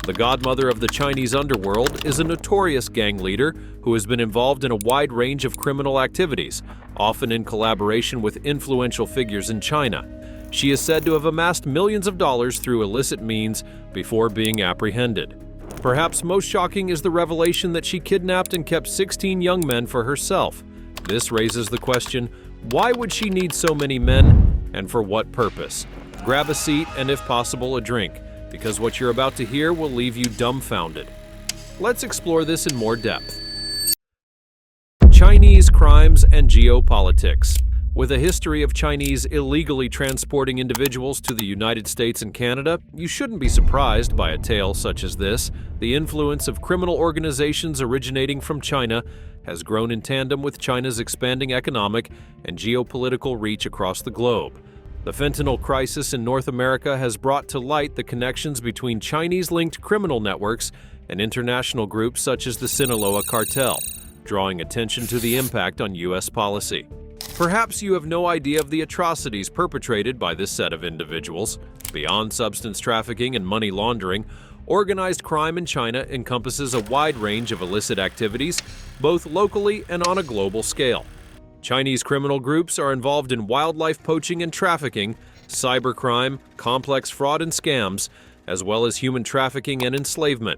The godmother of the Chinese underworld is a notorious gang leader who has been involved in a wide range of criminal activities, often in collaboration with influential figures in China. She is said to have amassed millions of dollars through illicit means before being apprehended. Perhaps most shocking is the revelation that she kidnapped and kept 16 young men for herself. This raises the question, why would she need so many men, and for what purpose? Grab a seat and, if possible, a drink, because what you're about to hear will leave you dumbfounded. Let's explore this in more depth. Chinese crimes and geopolitics. With a history of Chinese illegally transporting individuals to the United States and Canada, you shouldn't be surprised by a tale such as this. The influence of criminal organizations originating from China has grown in tandem with China's expanding economic and geopolitical reach across the globe. The fentanyl crisis in North America has brought to light the connections between Chinese-linked criminal networks and international groups such as the Sinaloa cartel, drawing attention to the impact on U.S. policy. Perhaps you have no idea of the atrocities perpetrated by this set of individuals. Beyond substance trafficking and money laundering, organized crime in China encompasses a wide range of illicit activities, both locally and on a global scale. Chinese criminal groups are involved in wildlife poaching and trafficking, cybercrime, complex fraud and scams, as well as human trafficking and enslavement.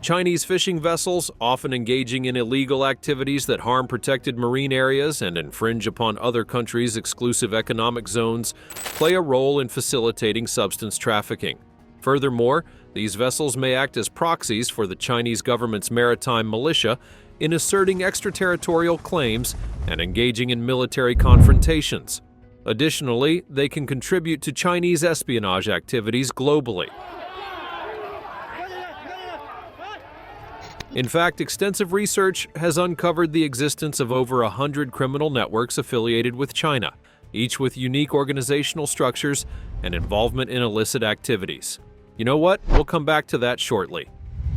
Chinese fishing vessels, often engaging in illegal activities that harm protected marine areas and infringe upon other countries' exclusive economic zones, play a role in facilitating substance trafficking. Furthermore, these vessels may act as proxies for the Chinese government's maritime militia in asserting extraterritorial claims and engaging in military confrontations. Additionally, they can contribute to Chinese espionage activities globally. In fact, extensive research has uncovered the existence of over 100 criminal networks affiliated with China, each with unique organizational structures and involvement in illicit activities. You know what? We'll come back to that shortly.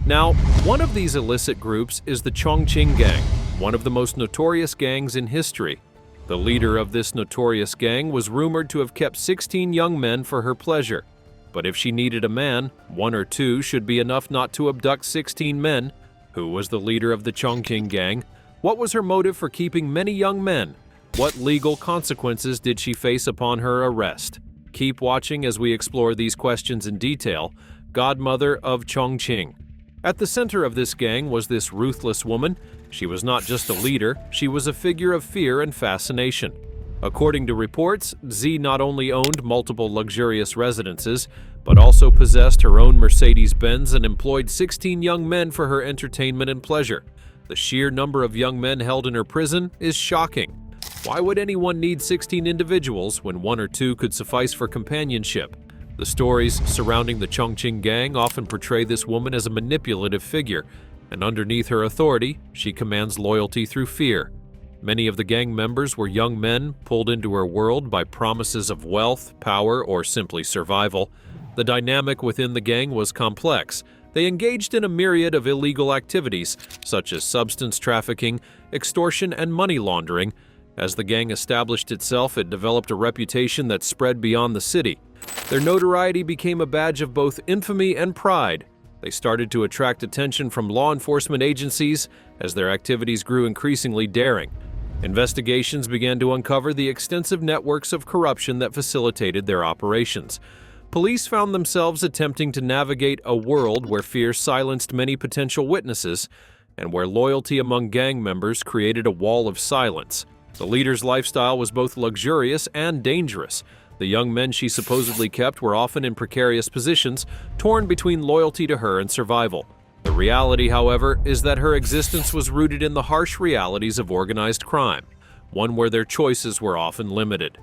Now, one of these illicit groups is the Chongqing Gang, one of the most notorious gangs in history. The leader of this notorious gang was rumored to have kept 16 young men for her pleasure. But if she needed a man, one or two should be enough not to abduct 16 men. Who was the leader of the Chongqing Gang? What was her motive for keeping many young men? What legal consequences did she face upon her arrest? Keep watching as we explore these questions in detail. Godmother of Chongqing. At the center of this gang was this ruthless woman. She was not just a leader, she was a figure of fear and fascination. According to reports, Z not only owned multiple luxurious residences, but also possessed her own Mercedes-Benz and employed 16 young men for her entertainment and pleasure. The sheer number of young men held in her prison is shocking. Why would anyone need 16 individuals when one or two could suffice for companionship? The stories surrounding the Chongqing Gang often portray this woman as a manipulative figure, and underneath her authority, she commands loyalty through fear. Many of the gang members were young men pulled into her world by promises of wealth, power, or simply survival. The dynamic within the gang was complex. They engaged in a myriad of illegal activities, such as substance trafficking, extortion, and money laundering. As the gang established itself, it developed a reputation that spread beyond the city. Their notoriety became a badge of both infamy and pride. They started to attract attention from law enforcement agencies as their activities grew increasingly daring. Investigations began to uncover the extensive networks of corruption that facilitated their operations. Police found themselves attempting to navigate a world where fear silenced many potential witnesses and where loyalty among gang members created a wall of silence. The leader's lifestyle was both luxurious and dangerous. The young men she supposedly kept were often in precarious positions, torn between loyalty to her and survival. The reality, however, is that her existence was rooted in the harsh realities of organized crime, one where their choices were often limited.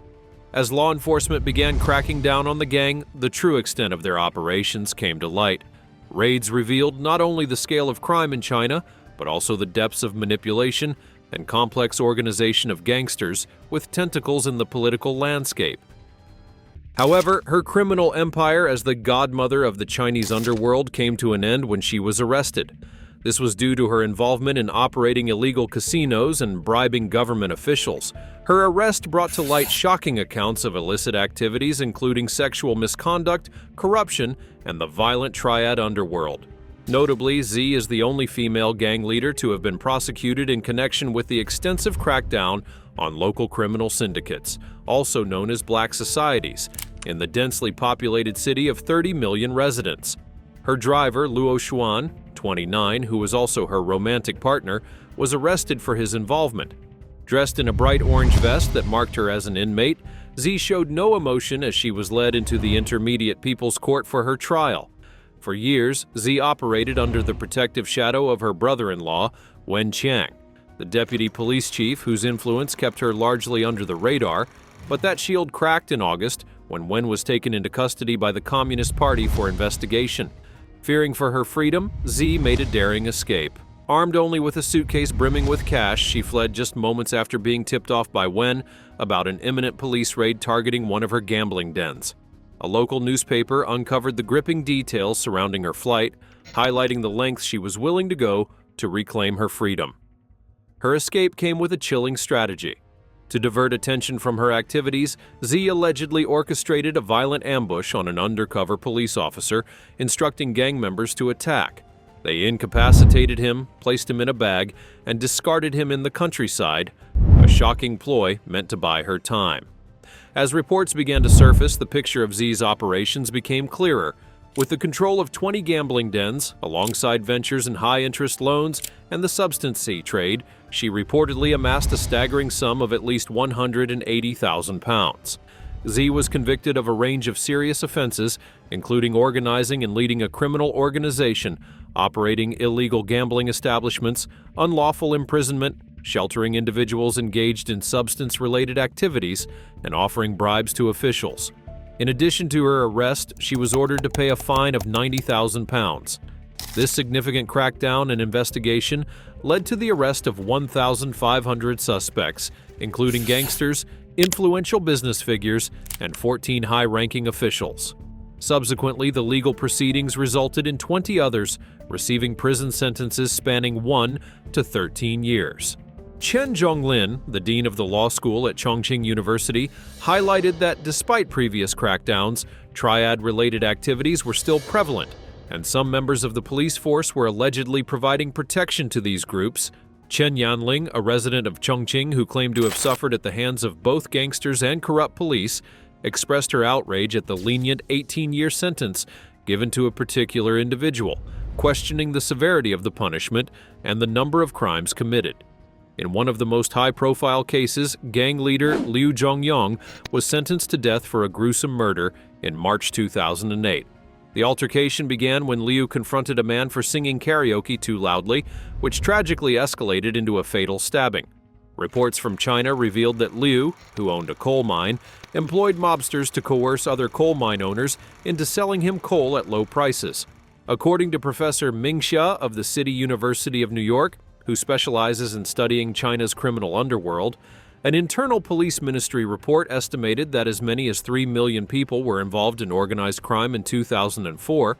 As law enforcement began cracking down on the gang, the true extent of their operations came to light. Raids revealed not only the scale of crime in China, but also the depths of manipulation and complex organization of gangsters with tentacles in the political landscape. However, her criminal empire as the godmother of the Chinese underworld came to an end when she was arrested. This was due to her involvement in operating illegal casinos and bribing government officials. Her arrest brought to light shocking accounts of illicit activities including sexual misconduct, corruption, and the violent triad underworld. Notably, Z is the only female gang leader to have been prosecuted in connection with the extensive crackdown on local criminal syndicates, also known as black societies, in the densely populated city of 30 million residents. Her driver, Luo Xuan, 29, who was also her romantic partner, was arrested for his involvement. Dressed in a bright orange vest that marked her as an inmate, Z showed no emotion as she was led into the Intermediate People's Court for her trial. For years, Z operated under the protective shadow of her brother-in-law, Wen Qiang, the deputy police chief whose influence kept her largely under the radar, but that shield cracked in August when Wen was taken into custody by the Communist Party for investigation. Fearing for her freedom, Z made a daring escape. Armed only with a suitcase brimming with cash, she fled just moments after being tipped off by Wen about an imminent police raid targeting one of her gambling dens. A local newspaper uncovered the gripping details surrounding her flight, highlighting the lengths she was willing to go to reclaim her freedom. Her escape came with a chilling strategy. To divert attention from her activities, Z allegedly orchestrated a violent ambush on an undercover police officer, instructing gang members to attack. They incapacitated him, placed him in a bag, and discarded him in the countryside, a shocking ploy meant to buy her time. As reports began to surface, the picture of Z's operations became clearer. With the control of 20 gambling dens, alongside ventures in high-interest loans and the substance trade, she reportedly amassed a staggering sum of at least £180,000. Z was convicted of a range of serious offenses, including organizing and leading a criminal organization, operating illegal gambling establishments, unlawful imprisonment, sheltering individuals engaged in substance-related activities, and offering bribes to officials. In addition to her arrest, she was ordered to pay a fine of £90,000. This significant crackdown and investigation led to the arrest of 1,500 suspects, including gangsters, influential business figures, and 14 high-ranking officials. Subsequently, the legal proceedings resulted in 20 others receiving prison sentences spanning 1 to 13 years. Chen Zhonglin, the dean of the law school at Chongqing University, highlighted that despite previous crackdowns, triad-related activities were still prevalent, and some members of the police force were allegedly providing protection to these groups. Chen Yanling, a resident of Chongqing who claimed to have suffered at the hands of both gangsters and corrupt police, expressed her outrage at the lenient 18-year sentence given to a particular individual, questioning the severity of the punishment and the number of crimes committed. In one of the most high-profile cases, gang leader Liu Zhongyong was sentenced to death for a gruesome murder in March 2008. The altercation began when Liu confronted a man for singing karaoke too loudly, which tragically escalated into a fatal stabbing. Reports from China revealed that Liu, who owned a coal mine, employed mobsters to coerce other coal mine owners into selling him coal at low prices. According to Professor Ming Xia of the City University of New York, who specializes in studying China's criminal underworld, an internal police ministry report estimated that as many as 3 million people were involved in organized crime in 2004.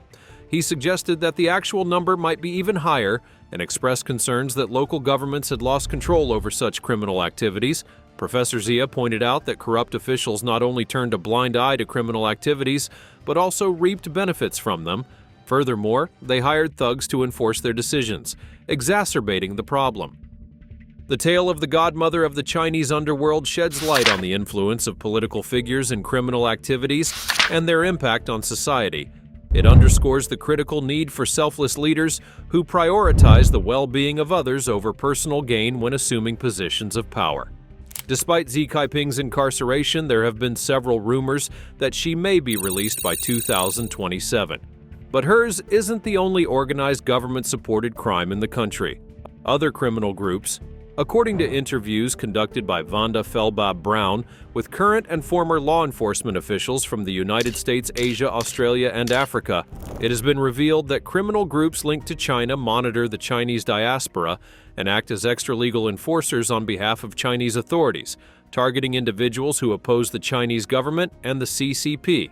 He suggested that the actual number might be even higher and expressed concerns that local governments had lost control over such criminal activities. Professor Xia pointed out that corrupt officials not only turned a blind eye to criminal activities, but also reaped benefits from them. Furthermore, they hired thugs to enforce their decisions, exacerbating the problem. The tale of the godmother of the Chinese underworld sheds light on the influence of political figures in criminal activities and their impact on society. It underscores the critical need for selfless leaders who prioritize the well-being of others over personal gain when assuming positions of power. Despite Xi Jinping's incarceration, there have been several rumors that she may be released by 2027. But hers isn't the only organized government-supported crime in the country. Other criminal groups, according to interviews conducted by Vanda Felba Brown with current and former law enforcement officials from the United States, Asia, Australia, and Africa, it has been revealed that criminal groups linked to China monitor the Chinese diaspora and act as extralegal enforcers on behalf of Chinese authorities, targeting individuals who oppose the Chinese government and the CCP.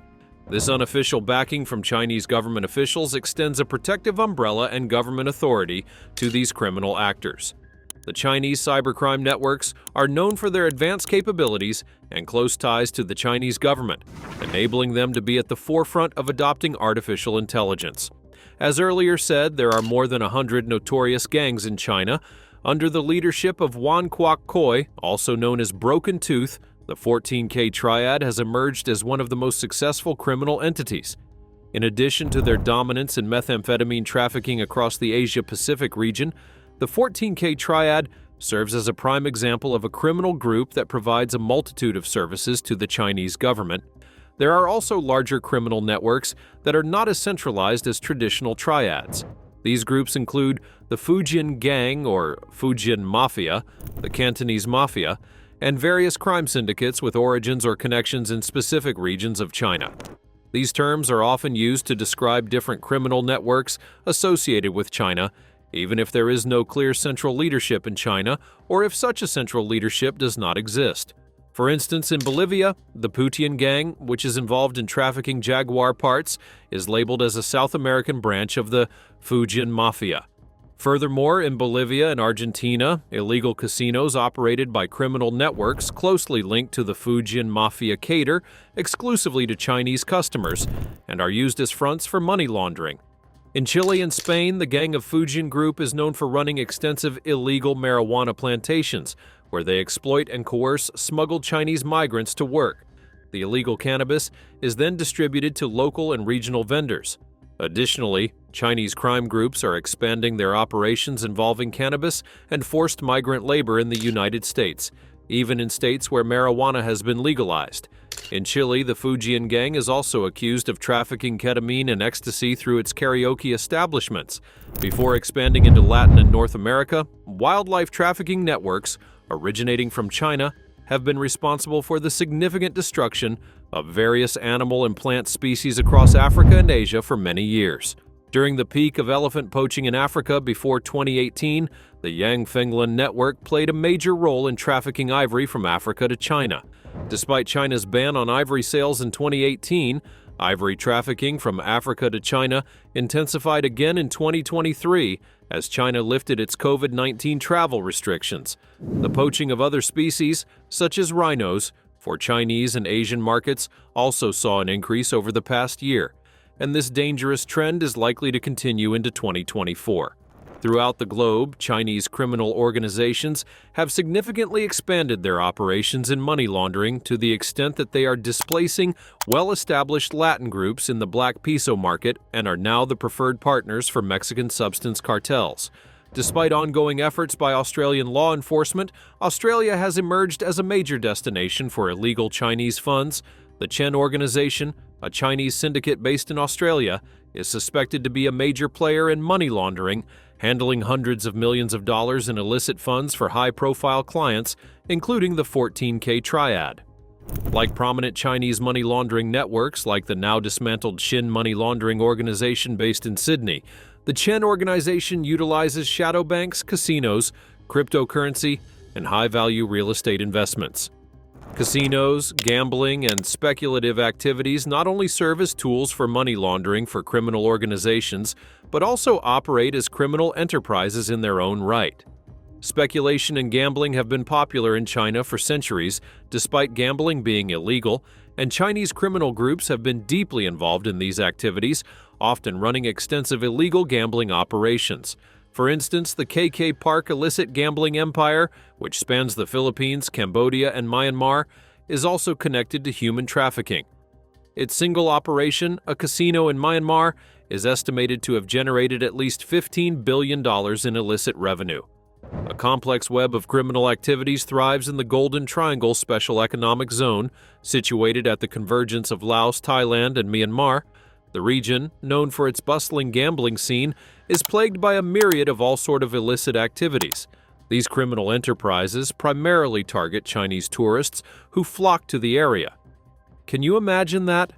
This unofficial backing from Chinese government officials extends a protective umbrella and government authority to these criminal actors. The Chinese cybercrime networks are known for their advanced capabilities and close ties to the Chinese government, enabling them to be at the forefront of adopting artificial intelligence. As earlier said, there are more than 100 notorious gangs in China. Under the leadership of Wan Kwok Koi, also known as Broken Tooth, the 14K Triad has emerged as one of the most successful criminal entities. In addition to their dominance in methamphetamine trafficking across the Asia-Pacific region, the 14K Triad serves as a prime example of a criminal group that provides a multitude of services to the Chinese government. There are also larger criminal networks that are not as centralized as traditional triads. These groups include the Fujian Gang or Fujian Mafia, the Cantonese Mafia, and various crime syndicates with origins or connections in specific regions of China. These terms are often used to describe different criminal networks associated with China, even if there is no clear central leadership in China or if such a central leadership does not exist. For instance, in Bolivia, the Putian Gang, which is involved in trafficking Jaguar parts, is labeled as a South American branch of the Fujian Mafia. Furthermore, in Bolivia and Argentina, illegal casinos operated by criminal networks closely linked to the Fujian Mafia cater exclusively to Chinese customers and are used as fronts for money laundering. In Chile and Spain, the Gang of Fujian Group is known for running extensive illegal marijuana plantations, where they exploit and coerce smuggled Chinese migrants to work. The illegal cannabis is then distributed to local and regional vendors. Additionally, Chinese crime groups are expanding their operations involving cannabis and forced migrant labor in the United States, even in states where marijuana has been legalized. In Chile, the Fujian Gang is also accused of trafficking ketamine and ecstasy through its karaoke establishments. Before expanding into Latin and North America, wildlife trafficking networks originating from China have been responsible for the significant destruction of various animal and plant species across Africa and Asia for many years. During the peak of elephant poaching in Africa before 2018, the Yang Fenglan network played a major role in trafficking ivory from Africa to China. Despite China's ban on ivory sales in 2018, ivory trafficking from Africa to China intensified again in 2023 as China lifted its COVID-19 travel restrictions. The poaching of other species, such as rhinos, for Chinese and Asian markets also saw an increase over the past year, and this dangerous trend is likely to continue into 2024. Throughout the globe, Chinese criminal organizations have significantly expanded their operations in money laundering to the extent that they are displacing well-established Latin groups in the black peso market and are now the preferred partners for Mexican substance cartels. Despite ongoing efforts by Australian law enforcement, Australia has emerged as a major destination for illegal Chinese funds. The Chen organization, a Chinese syndicate based in Australia, is suspected to be a major player in money laundering, handling hundreds of millions of dollars in illicit funds for high-profile clients, including the 14K Triad. Like prominent Chinese money laundering networks like the now dismantled Shin Money Laundering Organization based in Sydney, the Chen organization utilizes shadow banks, casinos, cryptocurrency, and high-value real estate investments. Casinos, gambling, and speculative activities not only serve as tools for money laundering for criminal organizations, but also operate as criminal enterprises in their own right. Speculation and gambling have been popular in China for centuries, despite gambling being illegal, and Chinese criminal groups have been deeply involved in these activities, often running extensive illegal gambling operations. For instance, the KK Park illicit gambling empire, which spans the Philippines, Cambodia, and Myanmar, is also connected to human trafficking. Its single operation, a casino in Myanmar, is estimated to have generated at least $15 billion in illicit revenue. A complex web of criminal activities thrives in the Golden Triangle Special Economic Zone, situated at the convergence of Laos, Thailand, and Myanmar. The region, known for its bustling gambling scene, is plagued by a myriad of all sorts of illicit activities. These criminal enterprises primarily target Chinese tourists who flock to the area. Can you imagine that?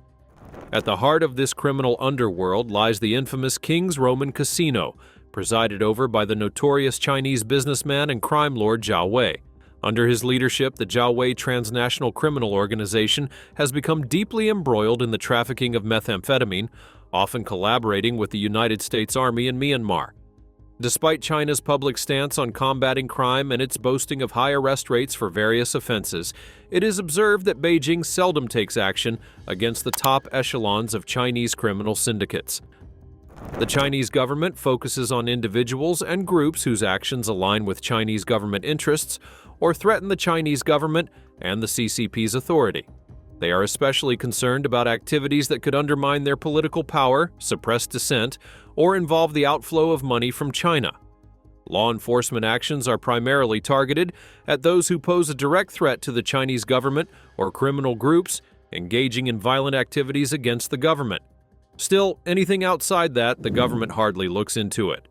At the heart of this criminal underworld lies the infamous King's Roman Casino, presided over by the notorious Chinese businessman and crime lord Zhao Wei. Under his leadership, the Zhao Wei transnational criminal organization has become deeply embroiled in the trafficking of methamphetamine, often collaborating with the United States Army in Myanmar. Despite China's public stance on combating crime and its boasting of high arrest rates for various offenses, it is observed that Beijing seldom takes action against the top echelons of Chinese criminal syndicates. The Chinese government focuses on individuals and groups whose actions align with Chinese government interests or threaten the Chinese government and the CCP's authority. They are especially concerned about activities that could undermine their political power, suppress dissent, or involve the outflow of money from China. Law enforcement actions are primarily targeted at those who pose a direct threat to the Chinese government or criminal groups engaging in violent activities against the government. Still, anything outside that, the government hardly looks into it.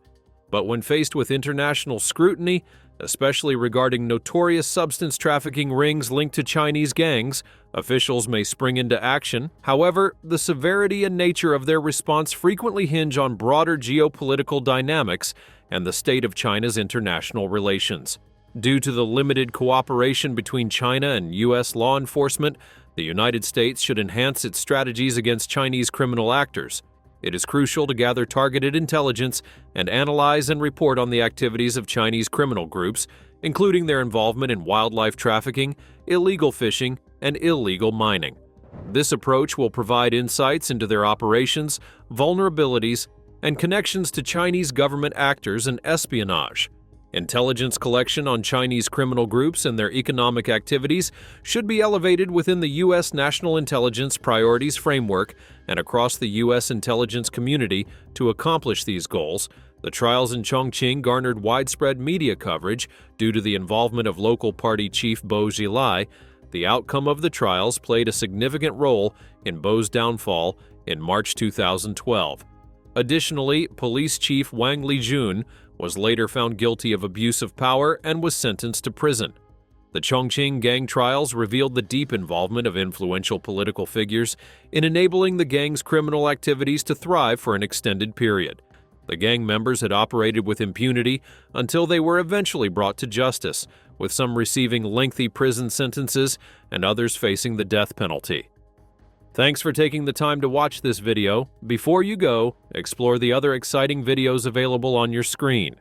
But when faced with international scrutiny, especially regarding notorious substance trafficking rings linked to Chinese gangs, officials may spring into action. However, the severity and nature of their response frequently hinge on broader geopolitical dynamics and the state of China's international relations. Due to the limited cooperation between China and U.S. law enforcement, the United States should enhance its strategies against Chinese criminal actors. It is crucial to gather targeted intelligence and analyze and report on the activities of Chinese criminal groups, including their involvement in wildlife trafficking, illegal fishing, and illegal mining. This approach will provide insights into their operations, vulnerabilities, and connections to Chinese government actors and espionage. Intelligence collection on Chinese criminal groups and their economic activities should be elevated within the U.S. National Intelligence Priorities Framework and across the U.S. intelligence community. To accomplish these goals, the trials in Chongqing garnered widespread media coverage due to the involvement of local party chief Bo Xilai. The outcome of the trials played a significant role in Bo's downfall in March 2012. Additionally, police chief Wang Lijun was later found guilty of abuse of power and was sentenced to prison. The Chongqing gang trials revealed the deep involvement of influential political figures in enabling the gang's criminal activities to thrive for an extended period. The gang members had operated with impunity until they were eventually brought to justice, with some receiving lengthy prison sentences and others facing the death penalty. Thanks for taking the time to watch this video. Before you go, explore the other exciting videos available on your screen.